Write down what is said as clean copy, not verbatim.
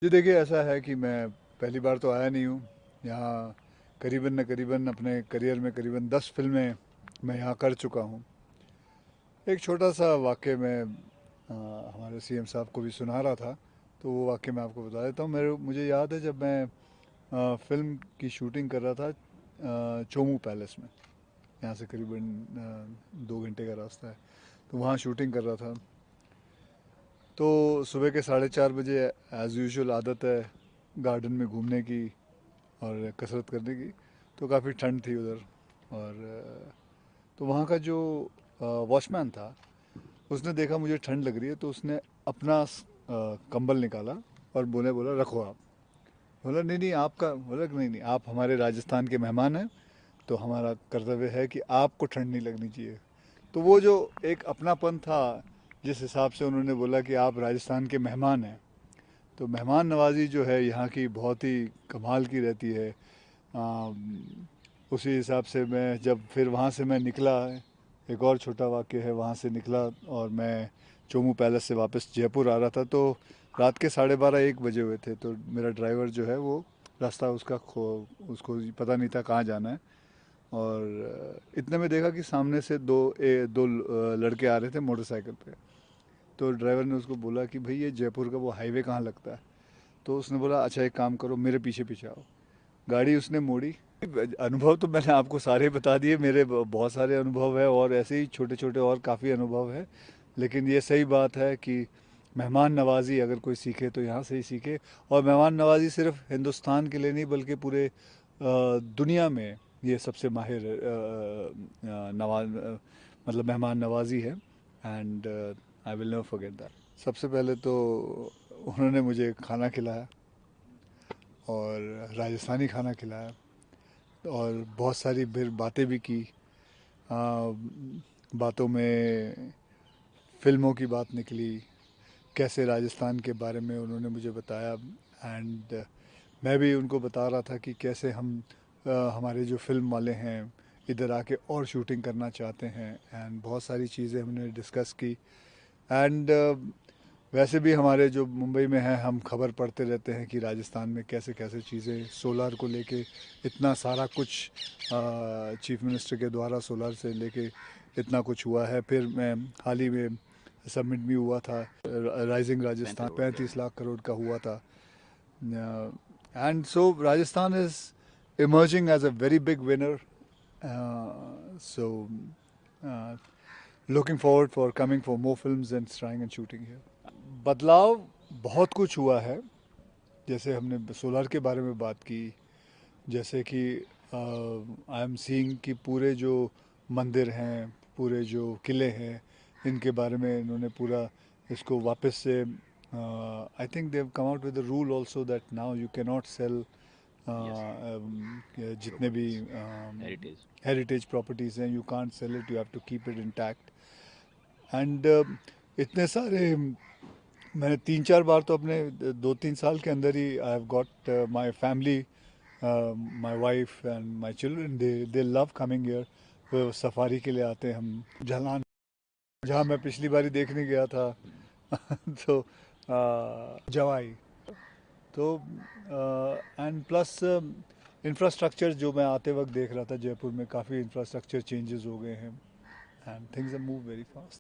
जी देखिए, ऐसा है कि मैं पहली बार तो आया नहीं हूँ यहाँ। करीबन न करीबन अपने करियर में करीबन 10 फिल्में मैं यहाँ कर चुका हूँ। एक छोटा सा वाक़या मैं हमारे सीएम साहब को भी सुना रहा था, तो वो वाक़या मैं आपको बता देता हूँ। मुझे याद है जब मैं फ़िल्म की शूटिंग कर रहा था चोमू पैलेस में। यहाँ से करीबन 2 घंटे का रास्ता है, तो वहाँ शूटिंग कर रहा था। तो सुबह के 4:30 बजे एज़ यूजुअल आदत है गार्डन में घूमने की और कसरत करने की। तो काफ़ी ठंड थी उधर। और तो वहाँ का जो वॉचमैन था, उसने देखा मुझे ठंड लग रही है, तो उसने अपना कंबल निकाला और बोला रखो आप। बोला नहीं नहीं आपका, बोला कि नहीं नहीं आप हमारे राजस्थान के मेहमान हैं, तो हमारा कर्तव्य है कि आपको ठंड नहीं लगनी चाहिए। तो वो जो एक अपनापन था, जिस हिसाब से उन्होंने बोला कि आप राजस्थान के मेहमान हैं, तो मेहमान नवाजी जो है यहाँ की बहुत ही कमाल की रहती है। उसी हिसाब से मैं जब फिर वहाँ से मैं निकला, एक और छोटा वाक़या है, वहाँ से निकला और मैं चोमू पैलेस से वापस जयपुर आ रहा था, तो रात के 12:30-1 बजे हुए थे। तो मेरा ड्राइवर जो है वो रास्ता उसको पता नहीं था कहाँ जाना है। और इतने में देखा कि सामने से दो लड़के आ रहे थे मोटरसाइकिल पे। तो ड्राइवर ने उसको बोला कि भाई ये जयपुर का वो हाईवे कहाँ लगता है। तो उसने बोला अच्छा एक काम करो, मेरे पीछे पीछे आओ। गाड़ी उसने मोड़ी। अनुभव तो मैंने आपको सारे बता दिए, मेरे बहुत सारे अनुभव है और ऐसे ही छोटे छोटे और काफ़ी अनुभव है। लेकिन ये सही बात है कि मेहमान नवाजी अगर कोई सीखे तो यहाँ से ही सीखे। और मेहमान नवाजी सिर्फ हिंदुस्तान के लिए नहीं बल्कि पूरे दुनिया में ये सबसे माहिर मतलब मेहमान नवाजी है। And I will never forget that. सबसे पहले तो उन्होंने मुझे खाना खिलाया और राजस्थानी खाना खिलाया और बहुत सारी फिर बातें भी की। आ, बातों में फिल्मों की बात निकली, कैसे राजस्थान के बारे में उन्होंने मुझे बताया। एंड मैं भी उनको बता रहा था कि कैसे हमारे जो फिल्म वाले हैं इधर आके और शूटिंग करना चाहते हैं। एंड बहुत सारी चीज़ें हमने डिस्कस की। एंड वैसे भी हमारे जो मुंबई में हैं, हम खबर पढ़ते रहते हैं कि राजस्थान में कैसे कैसे चीज़ें सोलार को लेके इतना सारा कुछ चीफ मिनिस्टर के द्वारा सोलार से लेके इतना कुछ हुआ है। फिर मैं हाल ही में सबमिट भी हुआ था राइजिंग राजस्थान, 35 लाख करोड़ का हुआ था। And so Rajasthan is emerging as a very big winner. So looking forward for coming for more films and starring and shooting here. बदलाव बहुत कुछ हुआ है। जैसे हमने सोलर के बारे में बात की, जैसे कि आई एम सीइंग कि पूरे जो मंदिर हैं, पूरे जो किले हैं, इनके बारे में इन्होंने पूरा इसको वापस से I think they've come out with the rule also that now you can not sell Yes, जितने भी heritage. हेरिटेज प्रॉपर्टीज़ हैं, you can't sell it, you have to keep it intact. And इतने सारे, मैंने 3-4 बार तो अपने 2-3 साल के अंदर ही I have got my family, my wife and my children, they love coming here. वो सफारी के लिए आते हैं। हम झालान, जहाँ मैं पिछली बारी देखने गया था तो जवाई, तो एंड प्लस इंफ्रास्ट्रक्चर जो मैं आते वक्त देख रहा था जयपुर में, काफ़ी इंफ्रास्ट्रक्चर चेंजेस हो गए हैं and things are move very fast.